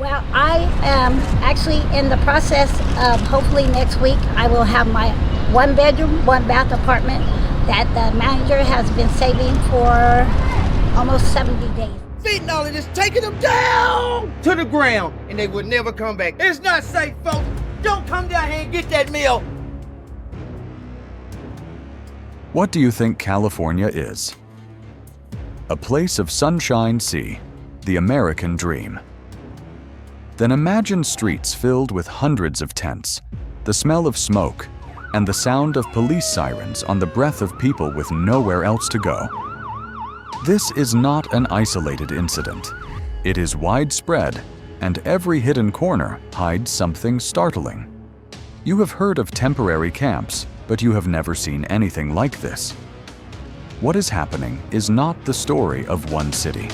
Well, I am actually in the process of hopefully next week I will have my 1-bedroom, 1-bath apartment that the manager has been saving for almost 70 days. Feeding all of this, taking them down to the ground, and they would never come back. It's not safe, folks. Don't come down here and get that meal. What do you think California is? A place of sunshine sea, the American dream. Then imagine streets filled with hundreds of tents, the smell of smoke, and the sound of police sirens on the breath of people with nowhere else to go. This is not an isolated incident. It is widespread, and every hidden corner hides something startling. You have heard of temporary camps, but you have never seen anything like this. What is happening is not the story of one city.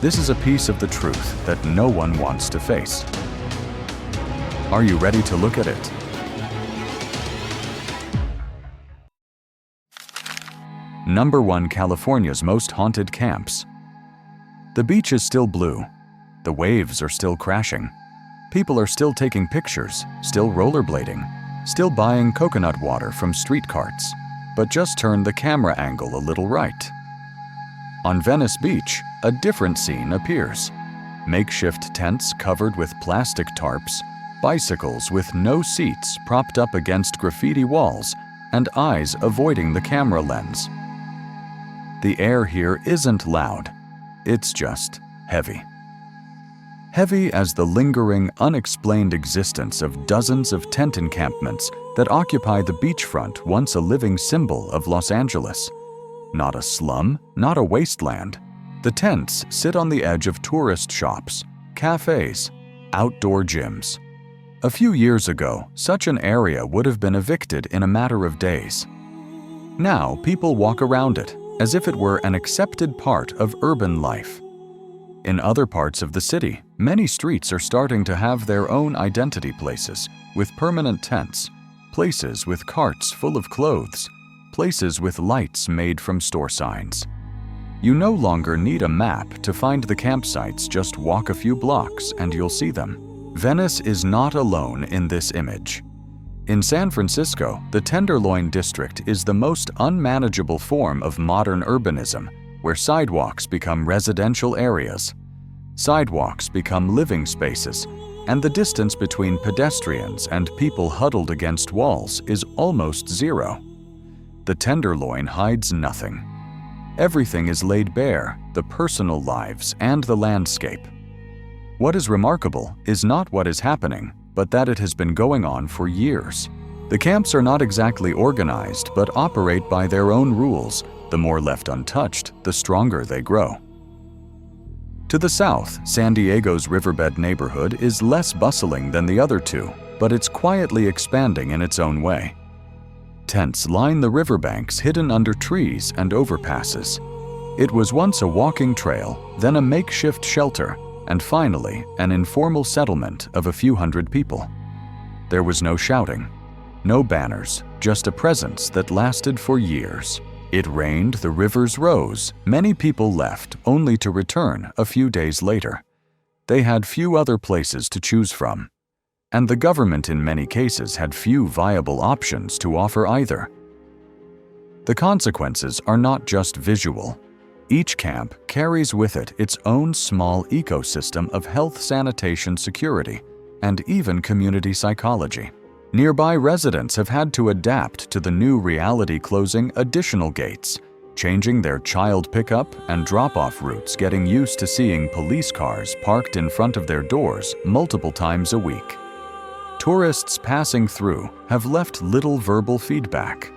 This is a piece of the truth that no one wants to face. Are you ready to look at it? Number 1. California's most haunted camps. The beach is still blue. The waves are still crashing. People are still taking pictures, still rollerblading, still buying coconut water from street carts. But just turn the camera angle a little right. On Venice Beach, a different scene appears. Makeshift tents covered with plastic tarps, bicycles with no seats propped up against graffiti walls, and eyes avoiding the camera lens. The air here isn't loud, it's just heavy. Heavy as the lingering, unexplained existence of dozens of tent encampments that occupy the beachfront, once a living symbol of Los Angeles. Not a slum, not a wasteland. The tents sit on the edge of tourist shops, cafes, outdoor gyms. A few years ago, such an area would have been evicted in a matter of days. Now, people walk around it as if it were an accepted part of urban life. In other parts of the city, many streets are starting to have their own identity places, with permanent tents, places with carts full of clothes, places with lights made from store signs. You no longer need a map to find the campsites, just walk a few blocks and you'll see them. Venice is not alone in this image. In San Francisco, the Tenderloin district is the most unmanageable form of modern urbanism, where sidewalks become residential areas. Sidewalks become living spaces, and the distance between pedestrians and people huddled against walls is almost zero. The Tenderloin hides nothing. Everything is laid bare, the personal lives and the landscape. What is remarkable is not what is happening, but that it has been going on for years. The camps are not exactly organized, but operate by their own rules. The more left untouched, the stronger they grow. To the south, San Diego's riverbed neighborhood is less bustling than the other two, but it's quietly expanding in its own way. Tents line the riverbanks hidden under trees and overpasses. It was once a walking trail, then a makeshift shelter, and finally an informal settlement of a few hundred people. There was no shouting, no banners, just a presence that lasted for years. It rained, the rivers rose, many people left only to return a few days later. They had few other places to choose from. And the government in many cases had few viable options to offer either. The consequences are not just visual. Each camp carries with it its own small ecosystem of health, sanitation, security, and even community psychology. Nearby residents have had to adapt to the new reality, closing additional gates, changing their child pickup and drop-off routes, getting used to seeing police cars parked in front of their doors multiple times a week. Tourists passing through have left little verbal feedback.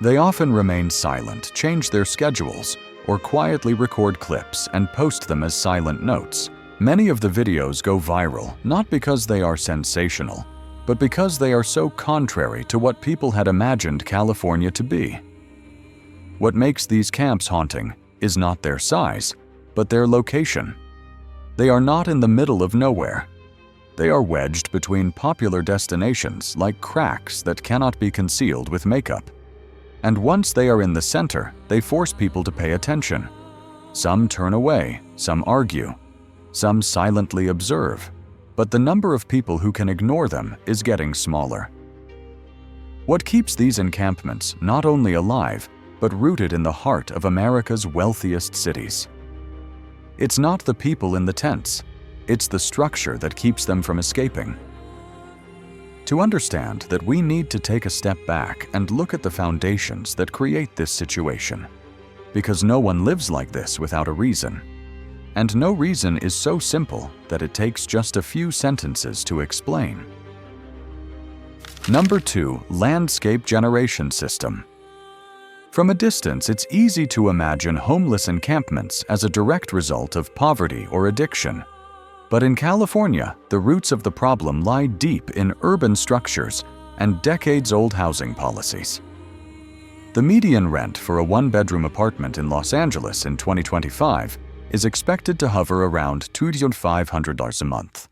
They often remain silent, change their schedules, or quietly record clips and post them as silent notes. Many of the videos go viral, not because they are sensational, but because they are so contrary to what people had imagined California to be. What makes these camps haunting is not their size, but their location. They are not in the middle of nowhere. They are wedged between popular destinations like cracks that cannot be concealed with makeup. And once they are in the center, they force people to pay attention. Some turn away, some argue, some silently observe. but the number of people who can ignore them is getting smaller. What keeps these encampments not only alive, but rooted in the heart of America's wealthiest cities? It's not the people in the tents, it's the structure that keeps them from escaping. To understand that, we need to take a step back and look at the foundations that create this situation. Because no one lives like this without a reason. And no reason is so simple that it takes just a few sentences to explain. Number 2. Landscape generation system. From a distance, it's easy to imagine homeless encampments as a direct result of poverty or addiction. But in California, the roots of the problem lie deep in urban structures and decades-old housing policies. The median rent for a one-bedroom apartment in Los Angeles in 2025 is expected to hover around $2,500 a month.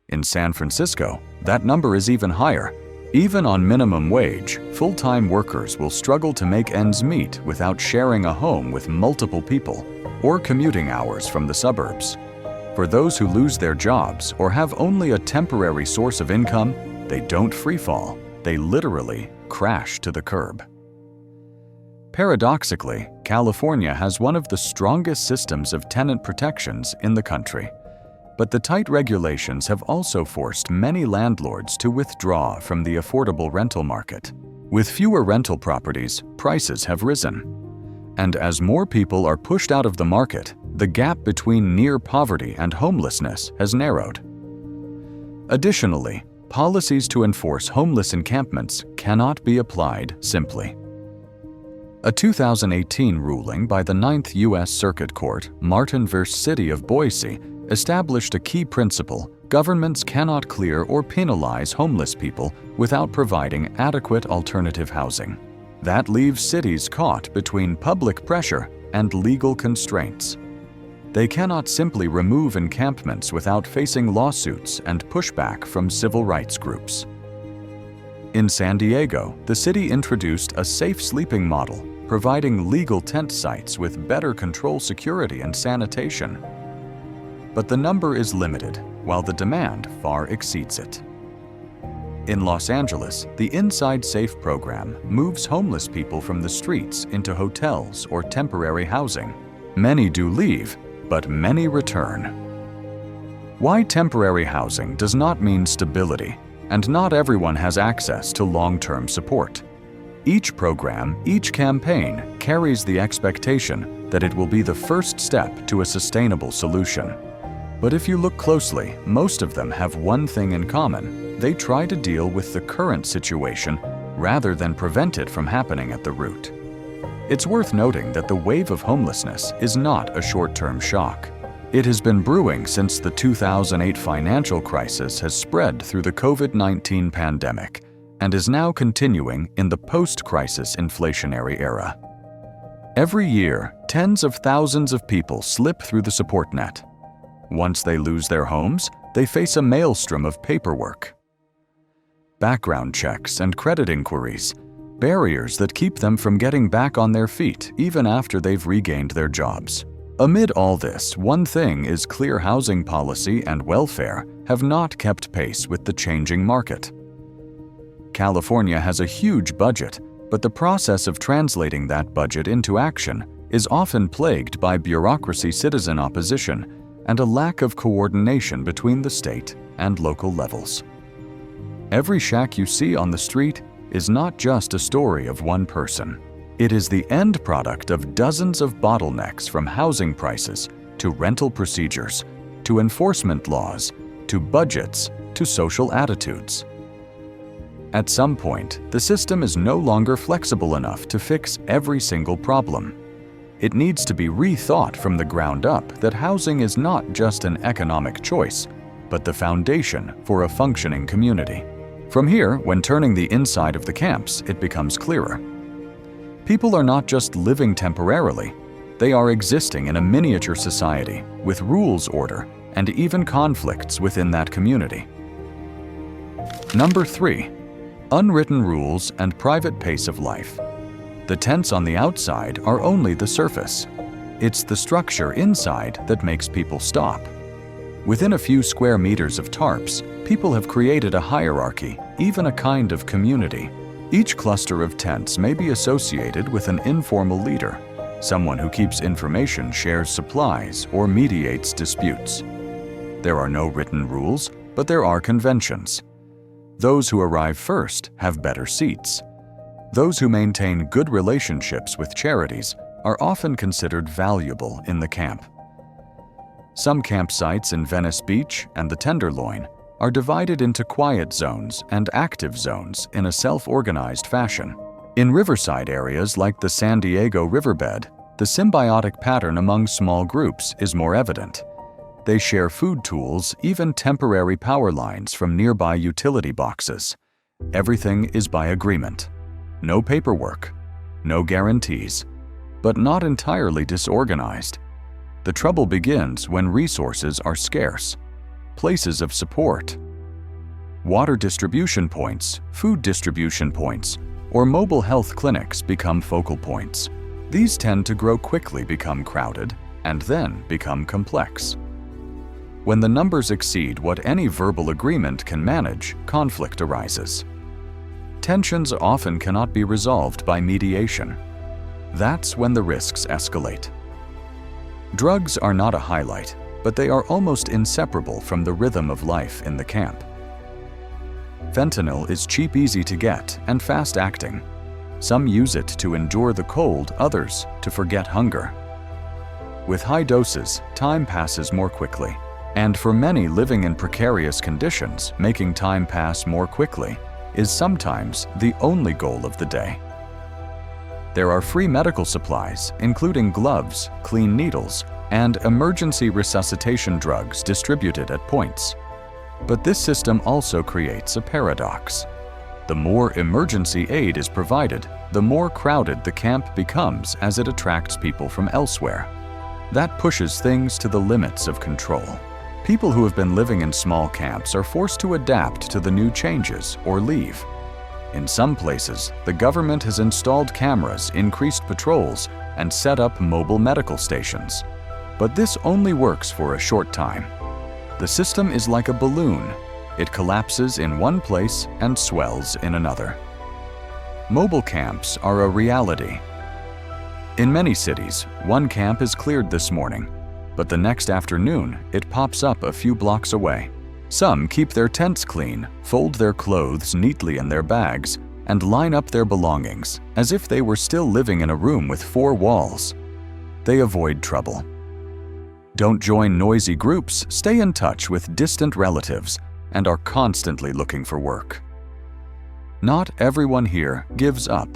In San Francisco, that number is even higher. Even on minimum wage, full-time workers will struggle to make ends meet without sharing a home with multiple people or commuting hours from the suburbs. For those who lose their jobs or have only a temporary source of income, they don't freefall, they literally crash to the curb. Paradoxically, California has one of the strongest systems of tenant protections in the country. But the tight regulations have also forced many landlords to withdraw from the affordable rental market. With fewer rental properties, prices have risen. And as more people are pushed out of the market, the gap between near poverty and homelessness has narrowed. Additionally, policies to enforce homeless encampments cannot be applied simply. A 2018 ruling by the 9th U.S. Circuit Court, Martin v. City of Boise, established a key principle: governments cannot clear or penalize homeless people without providing adequate alternative housing. That leaves cities caught between public pressure and legal constraints. They cannot simply remove encampments without facing lawsuits and pushback from civil rights groups. In San Diego, the city introduced a safe sleeping model, providing legal tent sites with better control security and sanitation. But the number is limited, while the demand far exceeds it. In Los Angeles, the Inside Safe program moves homeless people from the streets into hotels or temporary housing. Many do leave, but many return. Why temporary housing does not mean stability, and not everyone has access to long-term support. Each program, each campaign carries the expectation that it will be the first step to a sustainable solution. But if you look closely, most of them have one thing in common: they try to deal with the current situation rather than prevent it from happening at the root. It's worth noting that the wave of homelessness is not a short-term shock. It has been brewing since the 2008 financial crisis has spread through the COVID-19 pandemic and is now continuing in the post-crisis inflationary era. Every year, tens of thousands of people slip through the support net. Once they lose their homes, they face a maelstrom of paperwork, background checks, and credit inquiries, barriers that keep them from getting back on their feet even after they've regained their jobs. Amid all this, one thing is clear: housing policy and welfare have not kept pace with the changing market. California has a huge budget, but the process of translating that budget into action is often plagued by bureaucracy, citizen opposition, and a lack of coordination between the state and local levels. Every shack you see on the street is not just a story of one person. It is the end product of dozens of bottlenecks, from housing prices to rental procedures, to enforcement laws, to budgets, to social attitudes. At some point, the system is no longer flexible enough to fix every single problem. It needs to be rethought from the ground up that housing is not just an economic choice, but the foundation for a functioning community. From here, when turning the inside of the camps, it becomes clearer. People are not just living temporarily, they are existing in a miniature society with rules, order, and even conflicts within that community. Number 3. Unwritten rules and private pace of life. The tents on the outside are only the surface. It's the structure inside that makes people stop. Within a few square meters of tarps, people have created a hierarchy, even a kind of community. Each cluster of tents may be associated with an informal leader, someone who keeps information, shares supplies, or mediates disputes. There are no written rules, but there are conventions. Those who arrive first have better seats. Those who maintain good relationships with charities are often considered valuable in the camp. Some campsites in Venice Beach and the Tenderloin are divided into quiet zones and active zones in a self-organized fashion. In riverside areas like the San Diego riverbed, the symbiotic pattern among small groups is more evident. They share food tools, even temporary power lines from nearby utility boxes. Everything is by agreement. No paperwork, no guarantees, but not entirely disorganized. The trouble begins when resources are scarce. Places of support, water distribution points, food distribution points, or mobile health clinics become focal points. These tend to grow quickly, become crowded, and then become complex. When the numbers exceed what any verbal agreement can manage, conflict arises. Tensions often cannot be resolved by mediation. That's when the risks escalate. Drugs are not a highlight, but they are almost inseparable from the rhythm of life in the camp. Fentanyl is cheap, easy to get, and fast-acting. Some use it to endure the cold, others to forget hunger. With high doses, time passes more quickly. And for many living in precarious conditions, making time pass more quickly is sometimes the only goal of the day. There are free medical supplies, including gloves, clean needles, and emergency resuscitation drugs distributed at points. But this system also creates a paradox. The more emergency aid is provided, the more crowded the camp becomes as it attracts people from elsewhere. That pushes things to the limits of control. People who have been living in small camps are forced to adapt to the new changes or leave. In some places, the government has installed cameras, increased patrols, and set up mobile medical stations. But this only works for a short time. The system is like a balloon. It collapses in one place and swells in another. Mobile camps are a reality. In many cities, one camp is cleared this morning, but the next afternoon it pops up a few blocks away. Some keep their tents clean, fold their clothes neatly in their bags, and line up their belongings as if they were still living in a room with 4 walls. They avoid trouble. Don't join noisy groups, stay in touch with distant relatives, and are constantly looking for work. Not everyone here gives up.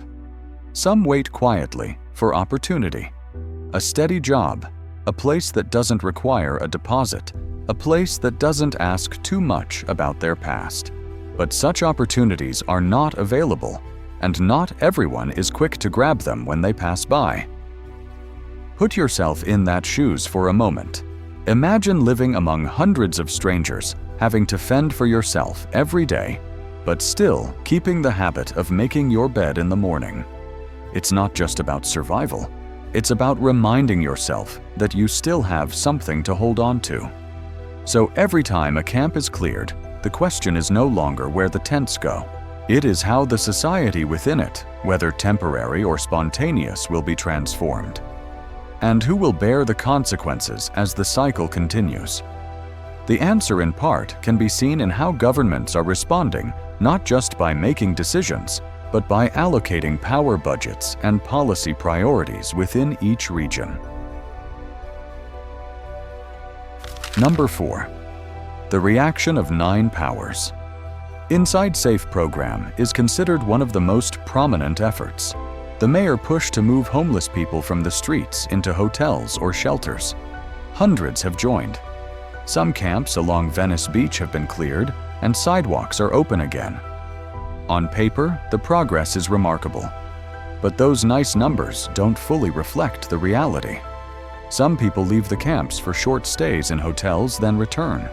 Some wait quietly for opportunity, a steady job, a place that doesn't require a deposit, a place that doesn't ask too much about their past. But such opportunities are not available, and not everyone is quick to grab them when they pass by. Put yourself in that shoes for a moment. Imagine living among hundreds of strangers, having to fend for yourself every day, but still keeping the habit of making your bed in the morning. It's not just about survival. It's about reminding yourself that you still have something to hold on to. So every time a camp is cleared, the question is no longer where the tents go. It is how the society within it, whether temporary or spontaneous, will be transformed. And who will bear the consequences as the cycle continues? The answer in part can be seen in how governments are responding, not just by making decisions, but by allocating power budgets and policy priorities within each region. Number 4. The reaction of 9 powers. Inside Safe program is considered one of the most prominent efforts. The mayor pushed to move homeless people from the streets into hotels or shelters. Hundreds have joined. Some camps along Venice Beach have been cleared, and sidewalks are open again. On paper, the progress is remarkable. But those nice numbers don't fully reflect the reality. Some people leave the camps for short stays in hotels, then return.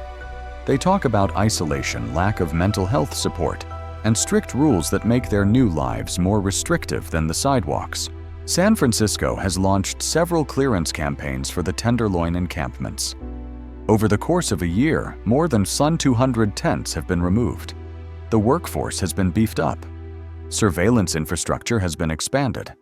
They talk about isolation, lack of mental health support, and strict rules that make their new lives more restrictive than the sidewalks. San Francisco has launched several clearance campaigns for the Tenderloin encampments. Over the course of a year, more than 200 tents have been removed. The workforce has been beefed up. Surveillance infrastructure has been expanded.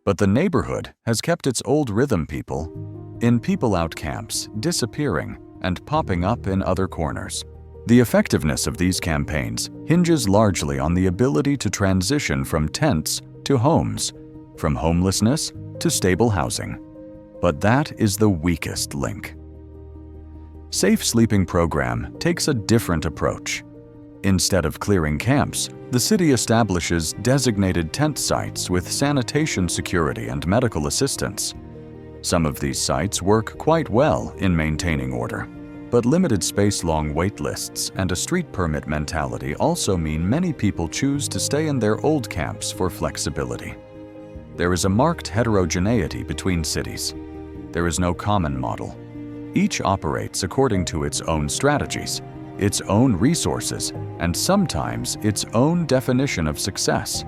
But the neighborhood has kept its old rhythm, people in people-out camps, disappearing and popping up in other corners. The effectiveness of these campaigns hinges largely on the ability to transition from tents to homes, from homelessness to stable housing. But that is the weakest link. Safe Sleeping Program takes a different approach. Instead of clearing camps, the city establishes designated tent sites with sanitation security and medical assistance. Some of these sites work quite well in maintaining order, but limited space-long wait lists and a street permit mentality also mean many people choose to stay in their old camps for flexibility. There is a marked heterogeneity between cities. There is no common model. Each operates according to its own strategies, its own resources, and sometimes its own definition of success.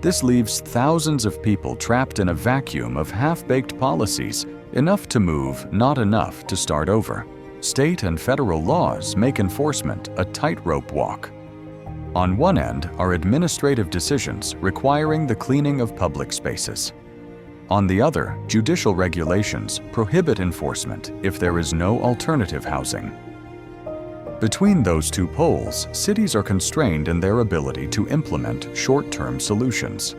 This leaves thousands of people trapped in a vacuum of half-baked policies, enough to move, not enough to start over. State and federal laws make enforcement a tightrope walk. On one end are administrative decisions requiring the cleaning of public spaces. On the other, judicial regulations prohibit enforcement if there is no alternative housing. Between those two poles, cities are constrained in their ability to implement short-term solutions.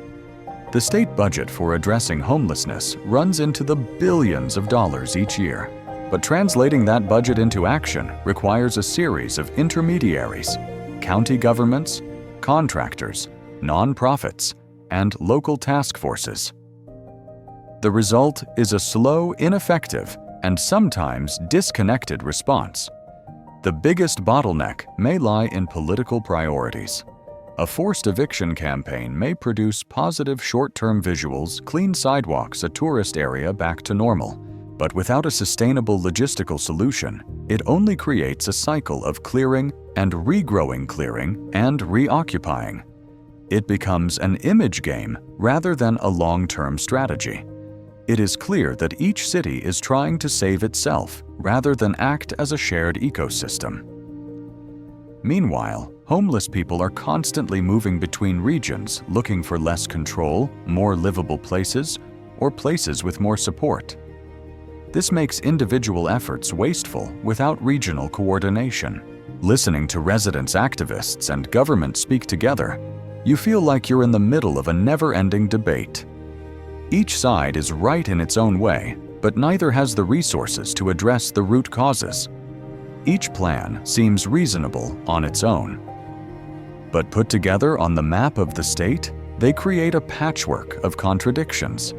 The state budget for addressing homelessness runs into the billions of dollars each year, but translating that budget into action requires a series of intermediaries: county governments, contractors, nonprofits, and local task forces. The result is a slow, ineffective, and sometimes disconnected response. The biggest bottleneck may lie in political priorities. A forced eviction campaign may produce positive short-term visuals, clean sidewalks, a tourist area back to normal, but without a sustainable logistical solution, it only creates a cycle of clearing and regrowing clearing and reoccupying. It becomes an image game rather than a long-term strategy. It is clear that each city is trying to save itself rather than act as a shared ecosystem. Meanwhile, homeless people are constantly moving between regions looking for less control, more livable places, or places with more support. This makes individual efforts wasteful without regional coordination. Listening to residents, activists, and government speak together, you feel like you're in the middle of a never-ending debate. Each side is right in its own way, but neither has the resources to address the root causes. Each plan seems reasonable on its own. But put together on the map of the state, they create a patchwork of contradictions.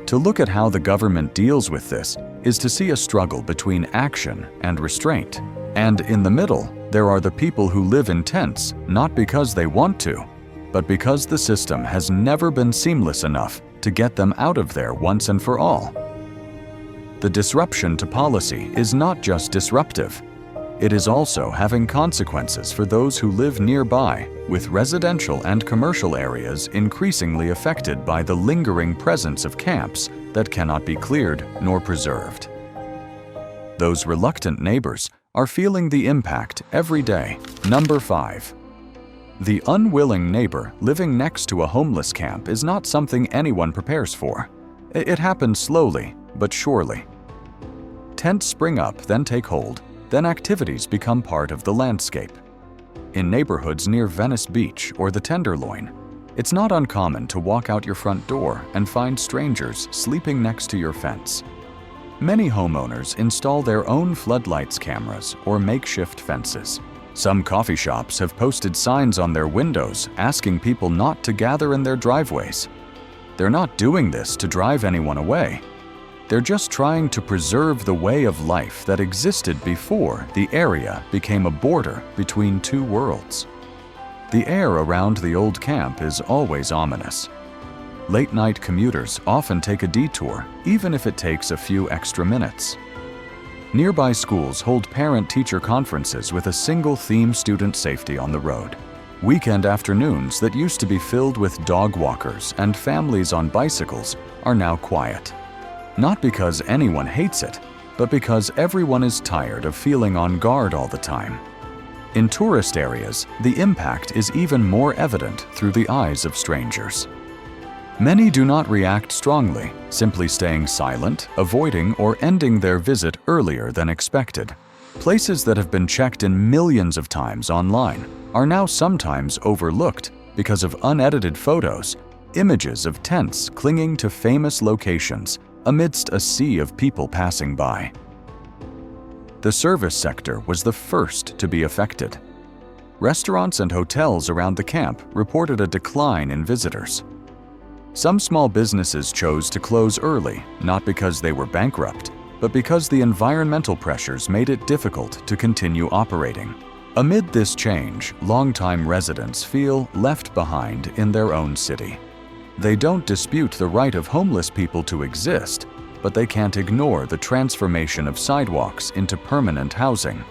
To look at how the government deals with this is to see a struggle between action and restraint. And in the middle, there are the people who live in tents, not because they want to, but because the system has never been seamless enough to get them out of there once and for all. The disruption to policy is not just disruptive. It is also having consequences for those who live nearby, with residential and commercial areas increasingly affected by the lingering presence of camps that cannot be cleared nor preserved. Those reluctant neighbors are feeling the impact every day. Number 5. The unwilling neighbor living next to a homeless camp is not something anyone prepares for. It happens slowly, but surely. Tents spring up, then take hold, then activities become part of the landscape. In neighborhoods near Venice Beach or the Tenderloin, it's not uncommon to walk out your front door and find strangers sleeping next to your fence. Many homeowners install their own floodlights, cameras, or makeshift fences. Some coffee shops have posted signs on their windows asking people not to gather in their driveways. They're not doing this to drive anyone away. They're just trying to preserve the way of life that existed before the area became a border between two worlds. The air around the old camp is always ominous. Late-night commuters often take a detour, even if it takes a few extra minutes. Nearby schools hold parent-teacher conferences with a single theme: student safety on the road. Weekend afternoons that used to be filled with dog walkers and families on bicycles are now quiet. Not because anyone hates it, but because everyone is tired of feeling on guard all the time. In tourist areas, the impact is even more evident through the eyes of strangers. Many do not react strongly, simply staying silent, avoiding or ending their visit earlier than expected. Places that have been checked in millions of times online are now sometimes overlooked because of unedited photos, images of tents clinging to famous locations amidst a sea of people passing by. The service sector was the first to be affected. Restaurants and hotels around the camp reported a decline in visitors. Some small businesses chose to close early, not because they were bankrupt, but because the environmental pressures made it difficult to continue operating. Amid this change, longtime residents feel left behind in their own city. They don't dispute the right of homeless people to exist, but they can't ignore the transformation of sidewalks into permanent housing.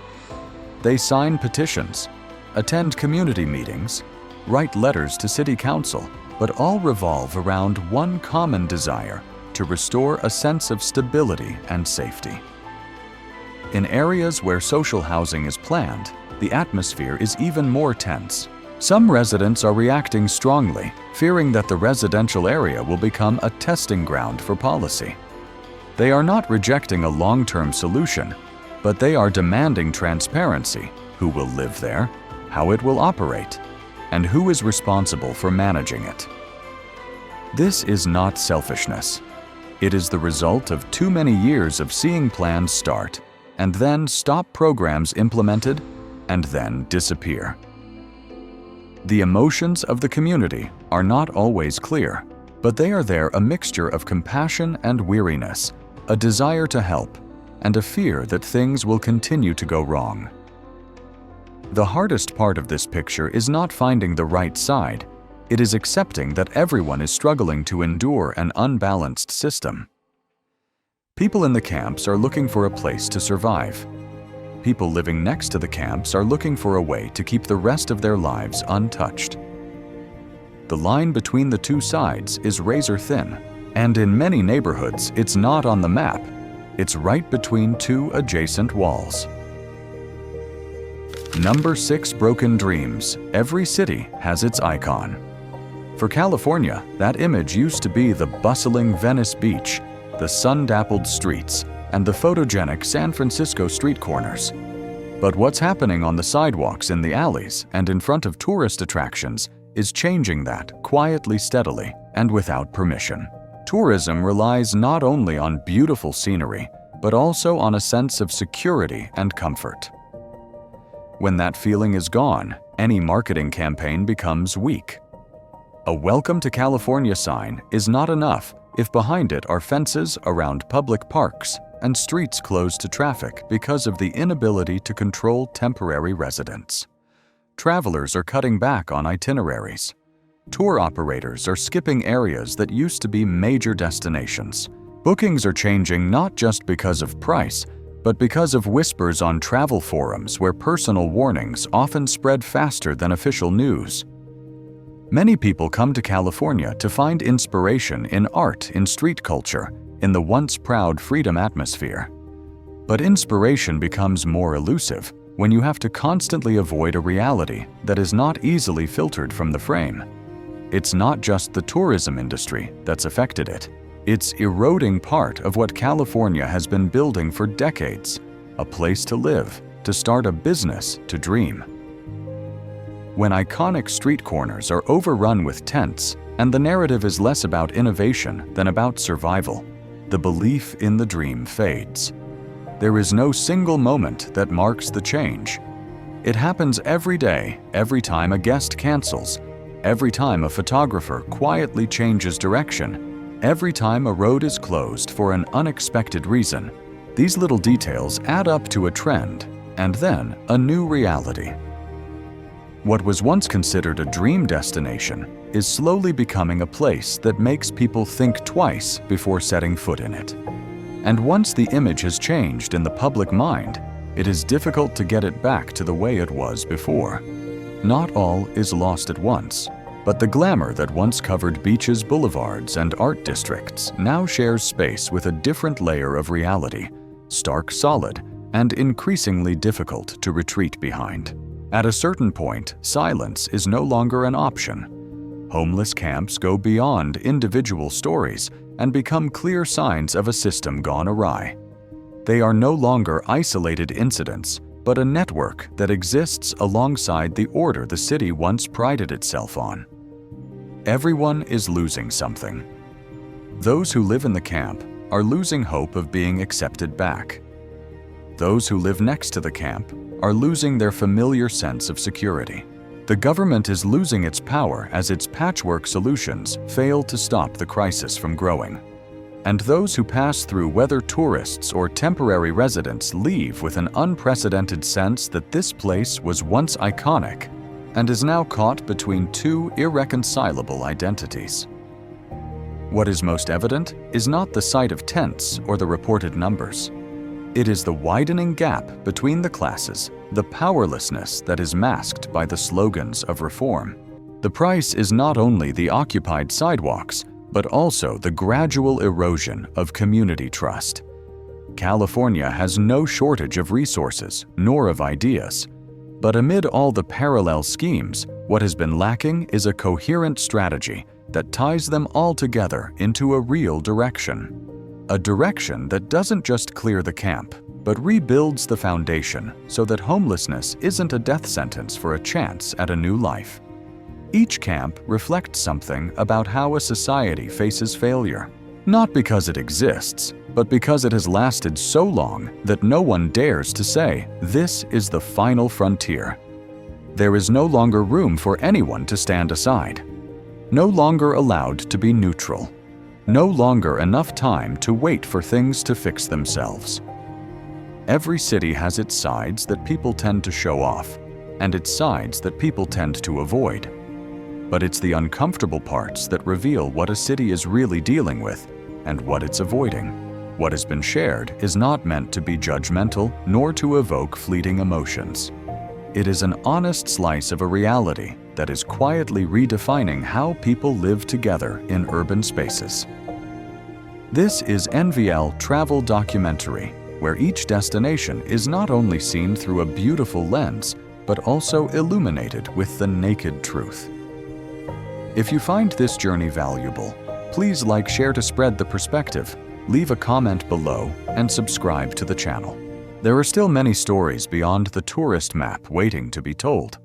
They sign petitions, attend community meetings, write letters to city council, but all revolve around one common desire: to restore a sense of stability and safety. In areas where social housing is planned, the atmosphere is even more tense. Some residents are reacting strongly, fearing that the residential area will become a testing ground for policy. They are not rejecting a long-term solution, but they are demanding transparency: who will live there, how it will operate, and who is responsible for managing it. This is not selfishness. It is the result of too many years of seeing plans start and then stop, programs implemented and then disappear. The emotions of the community are not always clear, but they are there, a mixture of compassion and weariness, a desire to help, and a fear that things will continue to go wrong. The hardest part of this picture is not finding the right side. It is accepting that everyone is struggling to endure an unbalanced system. People in the camps are looking for a place to survive. People living next to the camps are looking for a way to keep the rest of their lives untouched. The line between the two sides is razor thin, and in many neighborhoods it's not on the map. It's right between two adjacent walls. Number 6. Broken dreams. Every city has its icon. For California, that image used to be the bustling Venice Beach, the sun-dappled streets, and the photogenic San Francisco street corners. But what's happening on the sidewalks, in the alleys, and in front of tourist attractions is changing that quietly, steadily, and without permission. Tourism relies not only on beautiful scenery, but also on a sense of security and comfort. When that feeling is gone, any marketing campaign becomes weak. A Welcome to California sign is not enough if behind it are fences around public parks and streets closed to traffic because of the inability to control temporary residents. Travelers are cutting back on itineraries. Tour operators are skipping areas that used to be major destinations. Bookings are changing not just because of price, but because of whispers on travel forums where personal warnings often spread faster than official news. Many people come to California to find inspiration in art, in street culture, in the once proud freedom atmosphere. But inspiration becomes more elusive when you have to constantly avoid a reality that is not easily filtered from the frame. It's not just the tourism industry that's affected it. It's eroding part of what California has been building for decades: a place to live, to start a business, to dream. When iconic street corners are overrun with tents, and the narrative is less about innovation than about survival, the belief in the dream fades. There is no single moment that marks the change. It happens every day, every time a guest cancels, every time a photographer quietly changes direction, every time a road is closed for an unexpected reason. These little details add up to a trend, and then a new reality. What was once considered a dream destination is slowly becoming a place that makes people think twice before setting foot in it. And once the image has changed in the public mind, it is difficult to get it back to the way it was before. Not all is lost at once, but the glamour that once covered beaches, boulevards, and art districts now shares space with a different layer of reality, stark solid, and increasingly difficult to retreat behind. At a certain point, silence is no longer an option. Homeless camps go beyond individual stories and become clear signs of a system gone awry. They are no longer isolated incidents, but a network that exists alongside the order the city once prided itself on. Everyone is losing something. Those who live in the camp are losing hope of being accepted back. Those who live next to the camp are losing their familiar sense of security. The government is losing its power as its patchwork solutions fail to stop the crisis from growing. And those who pass through, whether tourists or temporary residents, leave with an unprecedented sense that this place was once iconic and is now caught between two irreconcilable identities. What is most evident is not the sight of tents or the reported numbers. It is the widening gap between the classes, the powerlessness that is masked by the slogans of reform. The price is not only the occupied sidewalks, but also the gradual erosion of community trust. California has no shortage of resources, nor of ideas. But amid all the parallel schemes, what has been lacking is a coherent strategy that ties them all together into a real direction. A direction that doesn't just clear the camp, but rebuilds the foundation so that homelessness isn't a death sentence for a chance at a new life. Each camp reflects something about how a society faces failure, not because it exists, but because it has lasted so long that no one dares to say, "This is the final frontier." There is no longer room for anyone to stand aside, no longer allowed to be neutral, no longer enough time to wait for things to fix themselves. Every city has its sides that people tend to show off, and its sides that people tend to avoid. But it's the uncomfortable parts that reveal what a city is really dealing with and what it's avoiding. What has been shared is not meant to be judgmental nor to evoke fleeting emotions. It is an honest slice of a reality that is quietly redefining how people live together in urban spaces. This is NVL Travel Documentary, where each destination is not only seen through a beautiful lens, but also illuminated with the naked truth. If you find this journey valuable, please like, share to spread the perspective, leave a comment below, and subscribe to the channel. There are still many stories beyond the tourist map waiting to be told.